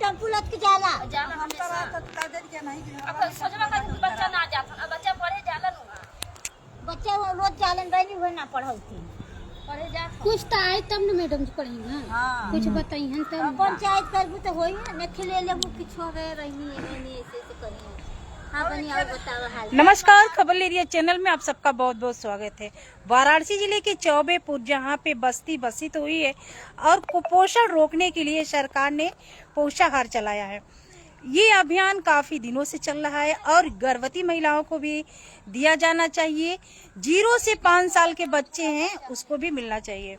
Tempo लद के जाला बच्चा रोज जालन गई नहीं ना पढ़ौती कुछ तो आए तब न मैडम जी पढ़ी ना। कुछ बताई हैं तब पंचायत करबू तो होई ना न खिले लेबू किछो रे रहनी ऐसे करी। हाँ बनी और बताओ हाल। नमस्कार, खबर एरिया चैनल में आप सबका बहुत बहुत स्वागत है। वाराणसी जिले के चौबेपुर जहां पे बस्ती बसित हुई है और कुपोषण रोकने के लिए सरकार ने पोषाहार चलाया है। ये अभियान काफी दिनों से चल रहा है और गर्भवती महिलाओं को भी दिया जाना चाहिए। 0 से 5 साल के बच्चे हैं उसको भी मिलना चाहिए।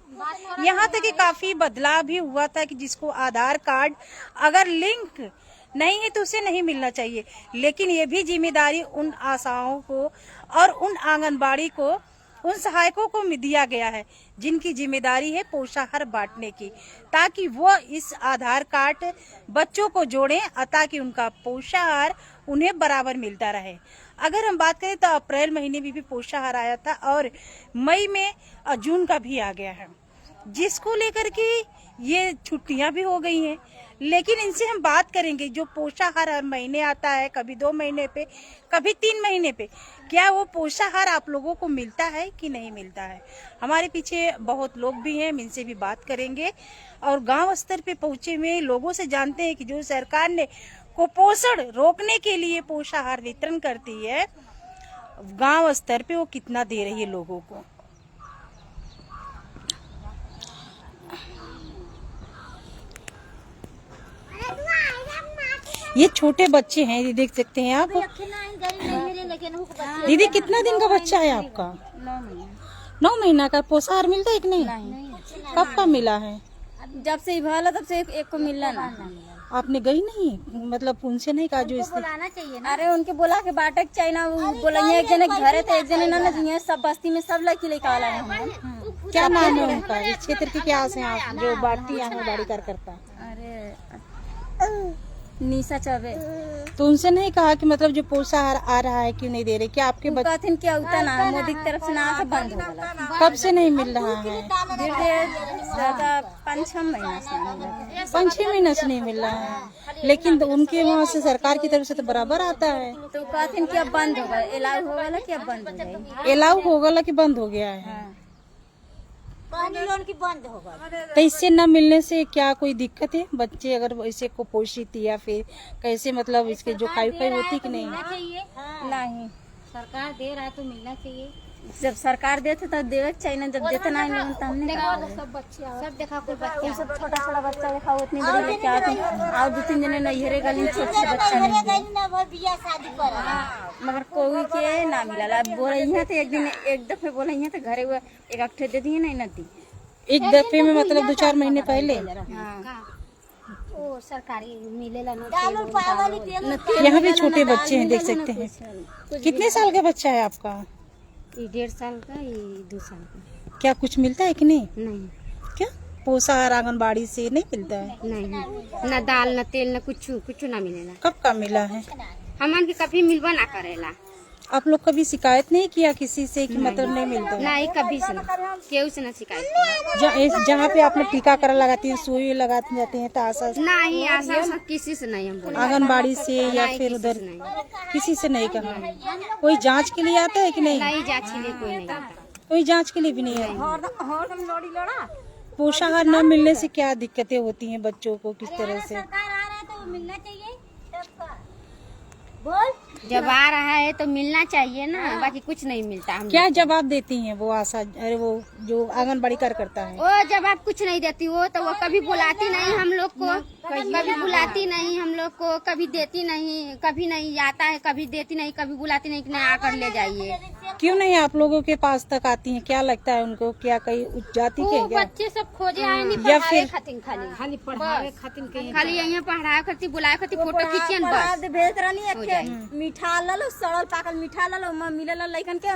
यहाँ तक कि काफी बदलाव भी हुआ था कि जिसको आधार कार्ड अगर लिंक नहीं है तो उसे नहीं मिलना चाहिए, लेकिन ये भी जिम्मेदारी उन आशाओं को और उन आंगनबाड़ी को, उन सहायकों को दिया गया है जिनकी जिम्मेदारी है पोषाहार बांटने की, ताकि वो इस आधार कार्ड बच्चों को जोड़ें ताकि उनका पोषाहार उन्हें बराबर मिलता रहे। अगर हम बात करें तो अप्रैल महीने में भी पोषाहार आया था और मई में जून का भी आ गया है, जिसको लेकर के ये छुट्टियां भी हो गई हैं। लेकिन इनसे हम बात करेंगे जो पोषाहार हर महीने आता है, कभी 2 महीने पे, कभी 3 महीने पे, क्या वो पोषाहार आप लोगों को मिलता है कि नहीं मिलता है। हमारे पीछे बहुत लोग भी हैं, हम इनसे भी बात करेंगे और गांव स्तर पे पहुंचे हुए लोगों से जानते हैं कि जो सरकार ने कुपोषण रोकने के लिए पोषाहार वितरण करती है गांव स्तर पे वो कितना दे रही है लोगों को। ये छोटे बच्चे हैं, ये देख सकते हैं आप। दीदी कितना दिन का बच्चा है आपका? 9 महीना का। पोषाहार मिलता है कि नहीं? कब का मिला है? जब से भला तब से एक को मिलना ना। आपने गई नहीं, मतलब उनसे नहीं कहा जो इसने? अरे उनके बोला के बाटक चाहिए ना, बोला एक जने घर है तो एक जने ना जी सब बस्ती में सब लड़की लेके आला है। क्या नाम है उनका? इस क्षेत्र की क्या हैं आप जो बांटती आंगनबाड़ी कार्यकर्ता? अरे निशा चौबे। तो उनसे नहीं कहा कि मतलब जो पोषाहार आ रहा है क्यों नहीं दे रहे? क्या आपके बच्चे क्या होता ना मोदी की तरफ से ना से बंद हो गया। कब से नहीं मिल रहा है? 5-6 महीना से 5-6 महीना से नहीं मिल रहा है, लेकिन उनके वहाँ से सरकार की तरफ से तो बराबर आता है। तो कहते कि अब बंद हो गया, अलाउ हो गया कि अब बंद हो गया। अलाउ हो गया कि बंद हो गया है? लोन की बंद होगा। तो इससे न मिलने से क्या कोई दिक्कत है? बच्चे अगर इसे कुपोषित या फिर कैसे, मतलब इसके जो खाई होती कि नहीं? नहीं, सरकार दे रहा है तो मिलना चाहिए। जब सरकार देते तो देवे चाहिए ना, जब देते नहीं लोग तो हमने सब बच्चे सब देखा कोई बच्चा सब छोटा बच्चा देखा उतनी बड़ी लेके आते और 2-3 जने नैहरे गली छोटे बच्चा नहीं बियाह शादी कर मगर कोई के ना मिला। बोले यहाँ तो एक दफे बोले यहाँ तो घरे हुआ एक अट्ठे दे दिए नहीं नदी एक दफे में, मतलब 2-4 महीने पहले। ओ सरकारी मिलेला यहाँ भी छोटे बच्चे हैं, देख सकते हैं। कितने साल का बच्चा है आपका? 1.5 साल का, 2 साल का। क्या कुछ मिलता है कि नहीं? नहीं, क्या पोषाहार आंगनबाड़ी से नहीं मिलता है? नहीं ना दाल न तेल न कुछ ना मिलेला। कब का मिला है? हमन के कभी मिलवा ना करेला। आप लोग कभी शिकायत नहीं किया किसी से कि मतलब नहीं मिलता है? नहीं, कभी से ना, केहू से ना शिकायत। जहाँ पे आपने टीकाकरण लगाती है, सुई लगाते जाते हैं तो आशा नहीं, आशा किसी से नहीं हम बोले। आंगनबाड़ी से या फिर उधर किसी से नहीं कहा? कोई जांच के लिए आता है कि नहीं? नहीं, जांच के लिए कोई नहीं आता। कोई जांच के लिए भी नहीं आता। पोषाहार न मिलने से क्या दिक्कतें होती हैं बच्चों को, किस तरह से? सरकार आ रहा है तो मिलना चाहिए। बोल, जब आ रहा है तो मिलना चाहिए ना, बाकी कुछ नहीं मिलता। हम क्या जवाब देती हैं वो आशा, अरे वो जो आंगनबाड़ी कार्यकर्ता है? वो जवाब कुछ नहीं देती, वो तो वो कभी बुलाती नहीं हम लोग को, कभी बुलाती नहीं हम लोग को, कभी देती नहीं, कभी नहीं आता है, कभी देती नहीं, कभी बुलाती नहीं कि नहीं आकर ले जाइए। क्यों नहीं आप लोगों के पास तक आती हैं? क्या लगता है उनको? क्या कहीं उच्च जाति के क्या? बच्चे सब खोजे आए नहीं, या फिर खाली पढ़ावे खातिर, खाली यहाँ पढ़ाए खातिर बुलाए खातिर फोटो खींचियन बस भेज रही मीठा लो, सड़ल पाकल मीठा लो, मिलल लइकन के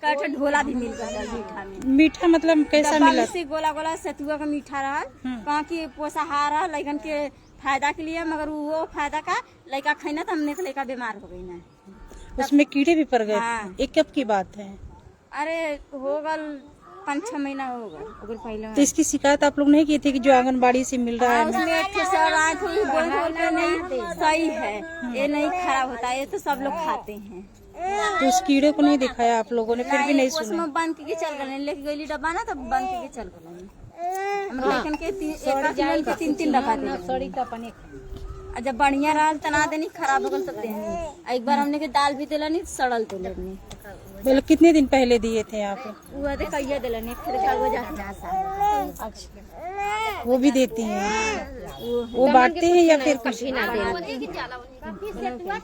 कटे ढोला भी मिल गया मीठा में। मीठा मतलब कैसा मिला? गोला गोला सतुआ का मीठा रहा, कहाँ की पोषाहार रहा लइकन के फायदा के लिए, मगर वो फायदा का लड़का खाना तो हमने तो लड़का बीमार हो गई ना, उसमें कीड़े भी पड़ गए। हाँ। एक कब की बात है? अरे हो गल 5-6 महीना होगा अगर पहले। तो इसकी शिकायत आप लोग नहीं की थी कि जो आंगनबाड़ी से मिल रहा है? उसमें एक सर आए थे बोलते नहीं सही है, ये नहीं खराब होता है, ये तो सब लोग खाते हैं। तो उस कीड़े को नहीं दिखाया आप लोगों ने, फिर भी नहीं सुना? उसमें बंद के चल गए, लेके गई डब्बा ना, तो बंद के चल गए। हम लेकिन के 3-3 डब्बा दे, जब बढ़िया रहा तना देनी, खराब हो गल तब देनी। एक बार हमने के दाल भी दिलनी, सड़ल दिलनी। बोले कितने दिन पहले दिए थे आप? वो दे कहिए दिलनी, फिर जाता। अच्छा, वो भी देती हैं? वो बांटते हैं या फिर कुछ?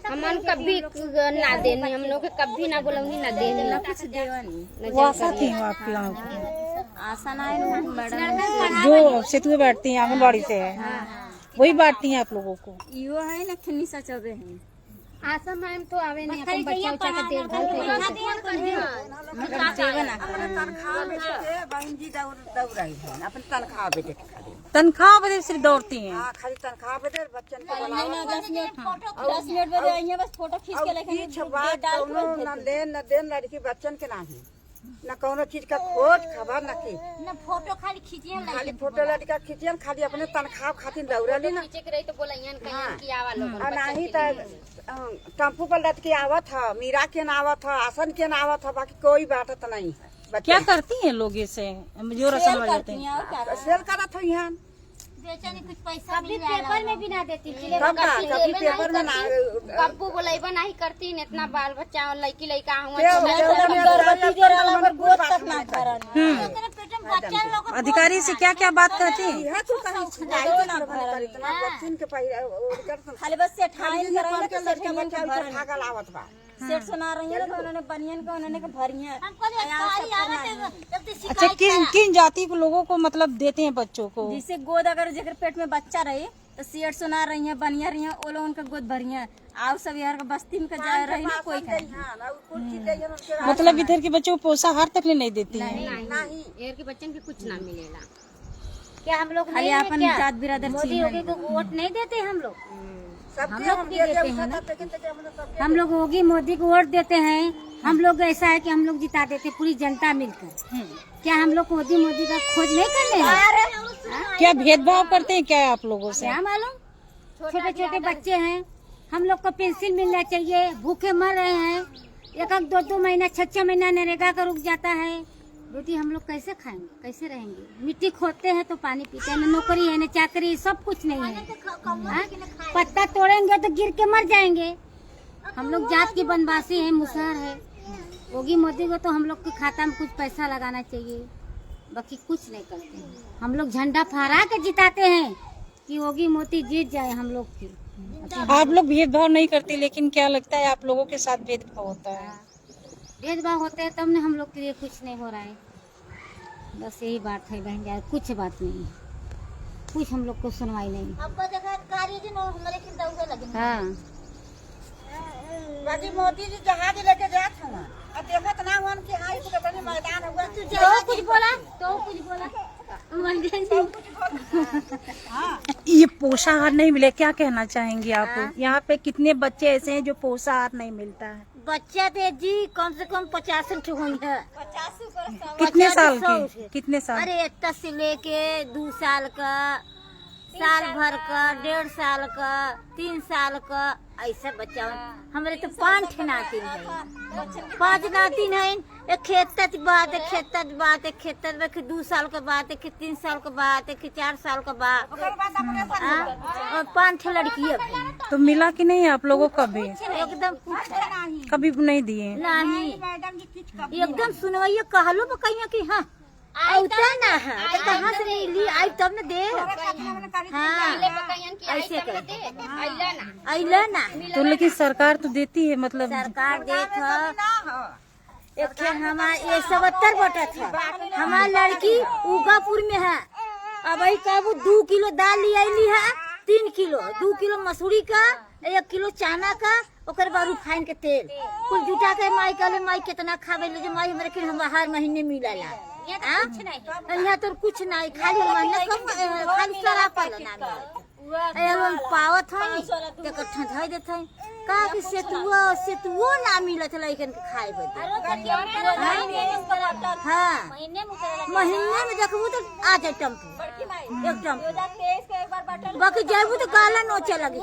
हम कभी ना देनी, हम लोग कभी ना बोलूंगी ना देनी, ना कुछ देवनी। वो आशा थी आपके गाँव की? आशा ना है मैडम, जो सेतुए बैठती हैं आंगनबाड़ी से है, वही बांटती हैं आप लोगों को? यो है ना खनिसा चबे है। आशा मैम तो आवे नहीं, अपन बच्चा उच्चा का देखभाल तनख्वाह बदे सिर्फ दौड़ती हैं? खाली तनख्वाह बदे बच्चन के 10 मिनट में आइए, बस फोटो खींच के लेके न देन लड़की बच्चन के नहीं, न कोनो चीज का खोज खबर न की, ना फोटो खाली खींचिए, खाली फोटो लड़का खींचियन, खाली अपने तनख्वाह खातिर दौड़ली ना। खींचे के रही तो बोलैयन कहियन कि आवा लोग और नहीं तो टेम्पू पर लट के आवत है, मीरा के न आवत है, आसन के न आवत है, बाकी कोई बात नहीं है। क्या करती हैं लोग इसे जो रसम जाते हैं? सेल करत हो यहाँ कुछ पैसा कभी पेपर में भी ना देती, कभी पेपर में ना कब्बू बोलेबा नहीं करती, इतना बाल बच्चा और लड़की लड़का अधिकारी से क्या क्या बात कहती हैं? खाली बस से सेठ सुना रही है, उन्होंने बनियन का उन्होंने भरिया। अच्छा, किन जाति के लोगों को मतलब देते हैं बच्चों को? जिससे गोद अगर जेकर पेट में बच्चा रहे तो सेठ सुना रही है, बनिया रही है, वो लोग उनका गोद भरिया। आओ सब यार बस्ती में जा रही ना कोई मतलब इधर के बच्चों को पोषाहार तक नहीं देती है? नहीं, इधर के बच्चन के कुछ ना मिलेगा। क्या हम लोग खाली अपन जात बिरादर मोदी योगी को वोट नहीं देते हम लोग? हम लोग भी देते हैं ना, हम लोग योगी मोदी को वोट देते हैं। हम लोग ऐसा है कि हम लोग जिता देते पूरी जनता मिलकर। क्या हम लोग मोदी का खोज नहीं करने हैं? क्या भेदभाव करते हैं क्या आप लोगों से? क्या मालूम, छोटे छोटे बच्चे हैं, हम लोग को पेंशन मिलना चाहिए, भूखे मर रहे हैं। 1-2 महीना 6 महीना नरेगा का रुक जाता है। रोटी हम लोग कैसे खाएंगे, कैसे रहेंगे? मिट्टी खोदते हैं तो पानी पीते हैं, न नौकरी है न चाकरी, सब कुछ नहीं है। पत्ता तोड़ेंगे तो गिर के मर जाएंगे। हम लोग जात की बनवासी है, मुसहर है। योगी मोदी को तो हम लोग के खाता में कुछ पैसा लगाना चाहिए, बाकी कुछ नहीं करते हैं। हम लोग झंडा फहरा के जिताते हैं कि योगी मोदी जीत जाए हम लोग की। आप लोग भेदभाव नहीं करते, लेकिन क्या लगता है आप लोगों के साथ भेदभाव होता है? भेदभाव होते हैं तब ने हम लोग के लिए कुछ नहीं हो रहा है। बस यही बात है बहन यार, कुछ बात नहीं, कुछ हम लोग को सुनवाई नहीं। हाँ, बाकी मोदी जी जहाज लेके जात हूँ, अब देखत ना हुआ कि आई तो बड़ी मैदान हुआ तो कुछ बोला ये पोषाहार नहीं मिले, क्या कहना चाहेंगे आप? यहाँ पे कितने बच्चे ऐसे हैं जो पोषाहार नहीं मिलता है? बच्चा थे जी कम से कम 50 हुई है। कितने साल के? कितने साल? अरे 1 से लेके 2 साल का, साल भर का, 1.5 साल का, 3 साल का, ऐसा बच्चा। हमारे तो 5 नातिन है, 5 नातिन है। एक खेतत बात है, खेतत बात है, खेतत में 2 साल का बात है, 3 साल का बात है, 4 साल का बात, और 5 लड़कियां। तो मिला कि नहीं आप लोगों को? कभी एकदम कुछ कभी नहीं दिए? नहीं, एकदम सुनवाइए कहलो बकैया की हाँ औता ना है तो कहाँ से ली आई तब न दे। हाँ, ऐसे करते अइला ना। तो लेकिन सरकार तो देती है, मतलब सरकार देख एक हमारे 77 बटा था। हमारी लड़की उगापुर में है, अब कब 2 किलो दाल ली है, 3 किलो, 2 किलो मसूरी का, 1 किलो चना का, ओकर बाद रिफाइन के तेल कुल जुटा के माई कहले माई कितना खावे ले, माई हमारे के हर महीने मिलेला। यहाँ तो कुछ नहीं, खाली खाली शराब पावत है, इकट्ठा धोई देते हैं। का कि सेतुओ ना मिलत लइकन के खाए बदे। हाँ महीने में देखबू तो आ जाए टेम्पू एक टेम्पू, बाकी जाबू तो गाला नोचे लगे।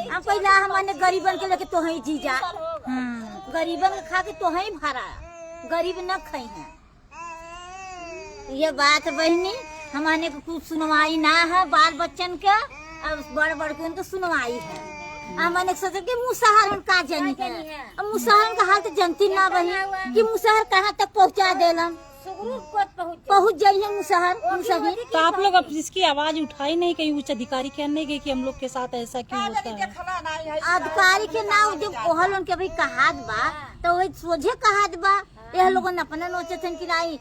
हम पहला हमारे गरीबन के लेके तो ही जीजा, गरीबन के खा के तो ही भरा, गरीब न खाई है। ये बात बहनी हमारे को कुछ सुनवाई ना है बाल बच्चन के, अब बड़ बड़ के तो सुनवाई है। हमने सोचा कि मुसहर का जानी है, अब मुसहर का हाल तो जनती ना बही कि मुसहर कहाँ तक पहुँचा देलम, पहुँच जाइए मुसहर। तो आप लोग अब इसकी आवाज उठाई नहीं, कहीं उच्च अधिकारी कहने गए कि हम लोग के साथ ऐसा क्यों होता है? अधिकारी के नाम जब ओहल उनके भाई कहात बा तो वही सोझे कहात बा। यह लोगन अपना नोचे थे कि नहीं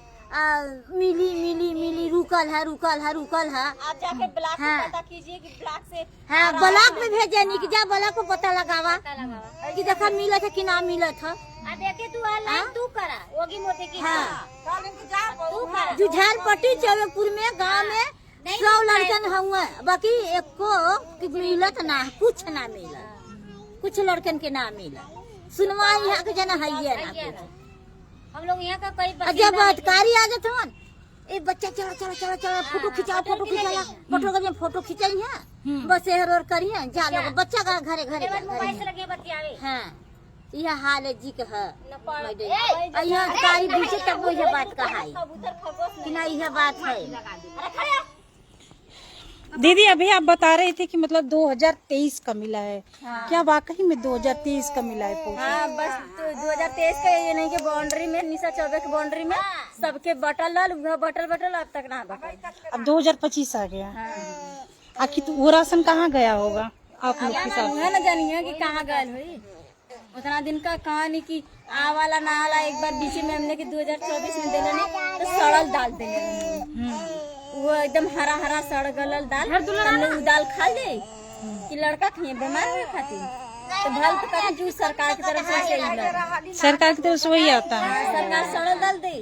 मिली रुकल है। आप जाके ब्लॉक हाँ। में पता कीजिए कि ब्लॉक से हाँ ब्लॉक में भेजे नहीं कि जा ब्लॉक को पता लगावा कि देखा मिला था कि ना मिला था। देखे तू तू करा ओगी मोती की हाँ तू करा। जुझार पट्टी चौबेपुर में गांव में 100 लड़कन हुए, बाकी एको मिलत ना, कुछ ना मिला, कुछ लड़कन के ना मिला। सुनवाई यहाँ के जना है ना। हम लोग यहाँ का कई जब अधिकारी आ जाते हैं ए बच्चा चलो फोटो खिंचाओ फोटो खिंचाई है बस एहर करिए जा लोग बच्चा का घरे मोबाइल से लगे बतियावे। हाँ यह हाल है जी का है। यहाँ अधिकारी बीचे तब वो यह बात कहा कि ना यह बात है। दीदी अभी आप बता रहे थे कि मतलब 2023 का मिला है, क्या वाकई में 2023 का मिला है पोषण? हाँ बस 2023 का ये नहीं कि बाउंड्री में निशा चौबे की बाउंड्री में सबके बटल बटल अब तक ना बटल। अब 2025 आ गया। आखिर तो वो राशन कहाँ गया होगा आप लोग के साथ? ना जानिए कि कहाँ गए हुई उतना दिन का कहानी की आ वाला ना आला। एक बार बीच में हमने कि 2024 में देने नहीं तो सड़ल दाल देने, वो एकदम हरा सड़ गलल दाल, हमने वो दाल खा ले कि लड़का खाए बीमार हुए खातिर तो भल तो कभी जूस सरकार की तरफ से सरकार की तरफ से वही आता है। सरकार सड़ल दाल दे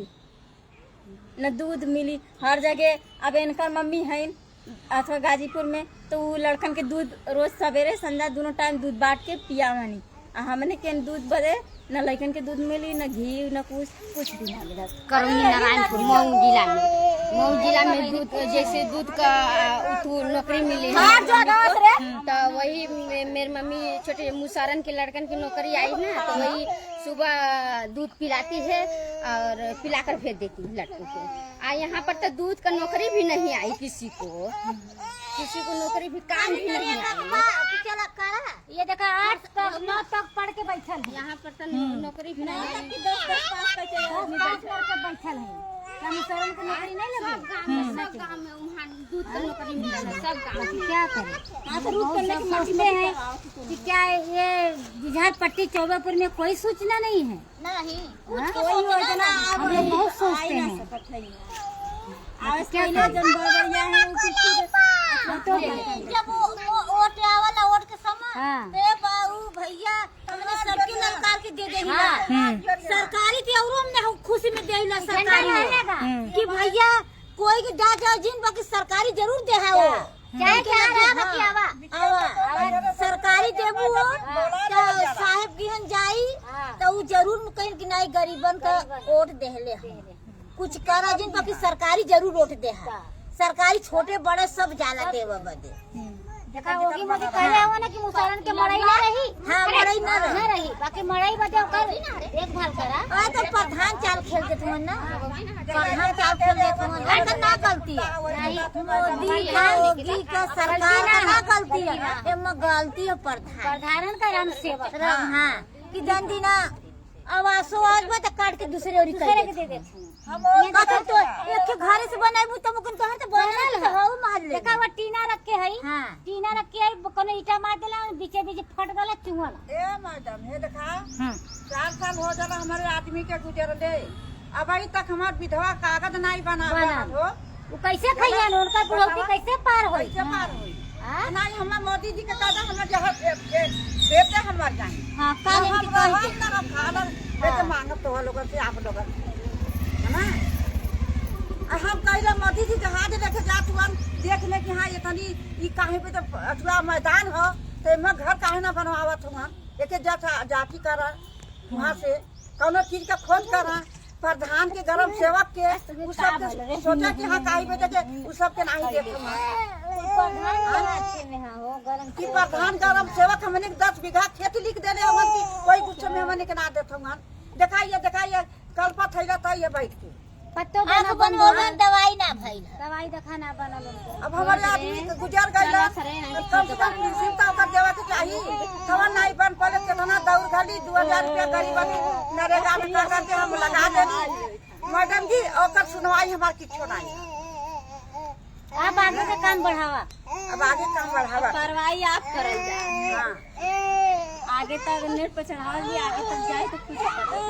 न दूध मिली हर जगह। अब इनका मम्मी है अथवा गाजीपुर में तो वो लड़कन के दूध रोज सवेरे संध्या दोनों टाइम दूध बांट के पिया मानी। हमने के दूध बदे न लड़कन के दूध मिली न घी न कुछ भी ना मिला। करौली नारायणपुर मऊ जिला में दूध जैसे दूध का नौकरी मिली है तो वही मेरी मम्मी छोटे मुसारन के लड़कन की नौकरी आई ना तो वही सुबह दूध पिलाती है और पिलाकर भेज देती है लड़कों को। यहाँ पर तो दूध का नौकरी भी नहीं आई किसी को नौकरी भी काम भी नहीं आई। ये देखा 8 तक 9 तक पढ़ के बैठल है, यहाँ पर तो नौकरी भी नहीं आई। 10 करके बैठल है। मुसहर को नौकरी नहीं लगी, सब गाँव में वहाँ दूध का नौकरी मिला है सब गाँव में। क्या करें सोचते हैं कि क्या ये जुझार पट्टी चौबेपुर में कोई सूचना नहीं है। कोई योजना हम लोग बहुत सोचते हैं। क्या जब वोट आवला वोट के समय भैया हमने सबके सरकार के दे दे सरकारी थी और हमने खुशी में दे सरकारी कि भैया कोई के जा जाओ जिन बाकी सरकारी जरूर दे है वो चाहे क्या सरकारी देबू तो साहेब गिहन जाई तो वो जरूर कहीं कि नहीं गरीबन का वोट देहले कुछ करा जिन बाकी सरकारी जरूर वोट दे है। सरकारी छोटे बड़े सब जाला देवा बदे। देखा होगी मुझे कहले हो ना कि मुसहरन के मड़ई ना रही। हाँ मड़ई ना रही बाकी मड़ई बदे कर देखभाल करा। तो प्रधान चाल खेल देते हैं ना, प्रधान चाल खेल देते हैं तो ना गलती है मोदी का सरकार का ना गलती है, एमा गलती है प्रधान का राम सेवक। हाँ कि दंडी ना आवासो आज में तो काट के दूसरे ओरी कर दे देते हम तो एक घर से बनाई तो मुकन कहर तो बनल है हो मार ले। देखा वो टीना रख के है हां टीना रख के कोनो ईटा मार देला बीचे बीचे फट गला चुहला। ए मैडम हे देखा 4 साल हो जाला हमारे आदमी के गुजरले अब अभी तक हमार विधवा कागज नहीं बना हो। वो कैसे खइयान उनका बुढ़ौती कैसे पार होई नहीं हमार मोदी जी के दादा हमरा जहां देते हमार जान। हां काहे की कहि के ना खाना देते मांगत तो लोग से आप लोग है ना। हम कहला मोदी जी के हाथ देखे जात हुआ देख ले कि हां ये तनी ई काहे पे तो अथवा मैदान हो तो मैं घर काहे ना बनवावत हुआ एक जाति करा वहाँ से कौनो चीज का खोज करा प्रधान के गरम सेवक के उ सब के सोचा कि हाँ काहे बेटे के उ सब के नहीं देख कि प्रधान गरम सेवक हमने 10 बीघा खेत लिख देले हमन की कोई कुछ में हमने के ना देत हमन दिखाइए कल पर थैला था ये बैठ के पत्तो आँख बंद हो गई दवाई ना भइल दवाई देखा ना बनल अब हमारे आदमी गुजर गइला कम से कम किसी का कर देवा के चाहिए खबर नहीं बन पड़े कितना दौड़ घाली 2000 रुपया गरीब नरेगा में कर के हम लगा देनी मैडम जी ओकर सुनवाई हमार किछो नहीं अब आगे का काम बढ़ावा अब आगे काम बढ़ावा कार्रवाई आप करल जाए हां आगे तक नेट पर चढ़ावल भी आगे तक जाए तो कुछ पता चले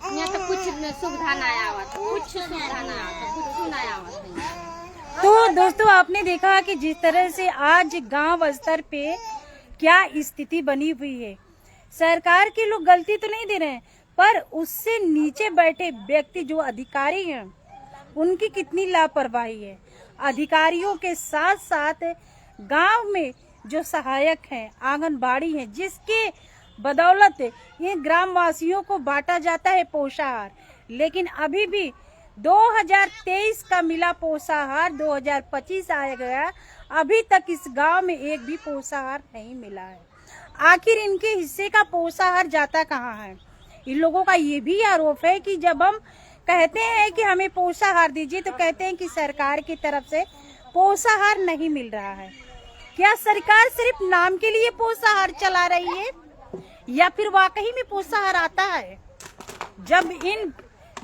यहाँ तो कुछ सुविधा ना आवत, कुछ सुविधा ना आवत, कुछ ना आवत। तो दोस्तों आपने देखा कि जिस तरह से आज गांव स्तर पे क्या स्थिति बनी हुई है, सरकार के लोग गलती तो नहीं दे रहे हैं, पर उससे नीचे बैठे व्यक्ति जो अधिकारी हैं उनकी कितनी लापरवाही है। अधिकारियों के साथ साथ गांव में जो सहायक हैं, आंगनबाड़ी हैं, जिसके बदौलत ये ग्रामवासियों को बांटा जाता है पोषाहार, लेकिन अभी भी 2023 का मिला पोषाहार 2025 आया गया, अभी तक इस गांव में एक भी पोषाहार नहीं मिला है। आखिर इनके हिस्से का पोषाहार जाता कहाँ है? इन लोगों का ये भी आरोप है कि जब हम कहते हैं कि हमें पोषाहार दीजिए तो कहते हैं कि सरकार की तरफ से पोषाहार नहीं मिल रहा है। क्या सरकार सिर्फ नाम के लिए पोषाहार चला रही है या फिर वाकई में पोषाहार आता है? जब इन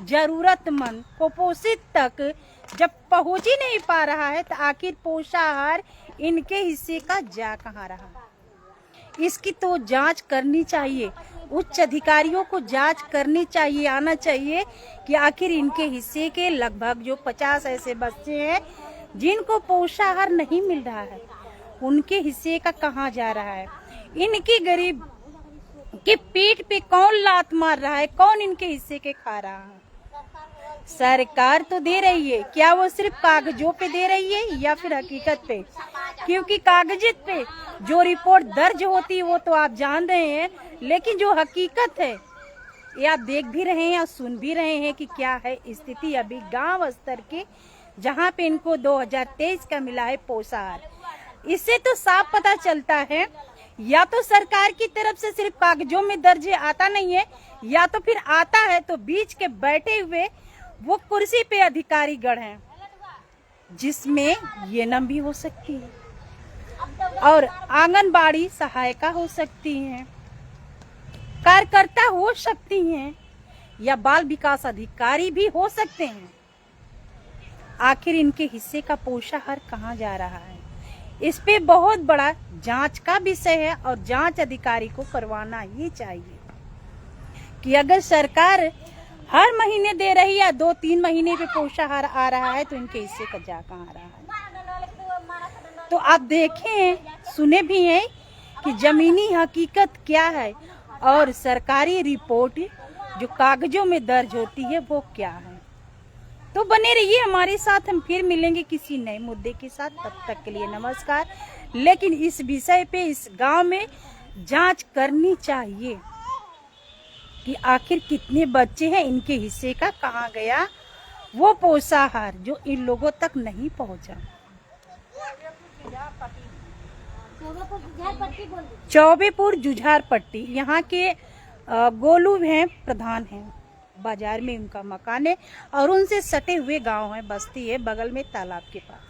जरूरतमंद कुपोषित तक जब पहुंच ही नहीं पा रहा है तो आखिर पोषाहार इनके हिस्से का जा कहाँ रहा? इसकी तो जांच करनी चाहिए, उच्च अधिकारियों को जांच करनी चाहिए, आना चाहिए कि आखिर इनके हिस्से के लगभग जो 50 ऐसे बच्चे हैं जिनको पोषाहार नहीं मिल रहा है, उनके हिस्से का कहाँ जा रहा है? इनकी गरीब के पेट पे कौन लात मार रहा है? कौन इनके हिस्से के खा रहा है? सरकार तो दे रही है, क्या वो सिर्फ कागजों पे दे रही है या फिर हकीकत पे? क्योंकि कागजित पे जो रिपोर्ट दर्ज होती है वो तो आप जान रहे हैं, लेकिन जो हकीकत है ये आप देख भी रहे हैं और सुन भी रहे हैं कि क्या है स्थिति अभी गांव स्तर के, जहां पे इनको 2023 का मिला है पोषाहार। इससे तो साफ पता चलता है या तो सरकार की तरफ से सिर्फ कागजों में दर्ज आता नहीं है, या तो फिर आता है तो बीच के बैठे हुए वो कुर्सी पे अधिकारी गण हैं, जिसमें ये नम भी हो सकती है और आंगनबाड़ी सहायिका हो सकती हैं, कार्यकर्ता हो सकती हैं या बाल विकास अधिकारी भी हो सकते हैं। आखिर इनके हिस्से का पोषाहार कहाँ जा रहा है? इस पे बहुत बड़ा जांच का विषय है और जांच अधिकारी को करवाना ही चाहिए कि अगर सरकार हर महीने दे रही है, 2-3 महीने पे पोषाहार आ रहा है, तो इनके हिस्से का जा कहाँ रहा है? तो आप देखें, सुने भी हैं कि जमीनी हकीकत क्या है और सरकारी रिपोर्ट जो कागजों में दर्ज होती है वो क्या है। तो बने रहिए हमारे साथ, हम फिर मिलेंगे किसी नए मुद्दे के साथ। तब तक के लिए नमस्कार। लेकिन इस विषय पे इस गांव में जांच करनी चाहिए कि आखिर कितने बच्चे हैं, इनके हिस्से का कहाँ गया वो पोषाहार जो इन लोगों तक नहीं पहुंचा। चौबेपुर जुझार पट्टी यहाँ के गोलू हैं, प्रधान हैं, बाजार में उनका मकान है और उनसे सटे हुए गांव है, बस्ती है बगल में तालाब के पास।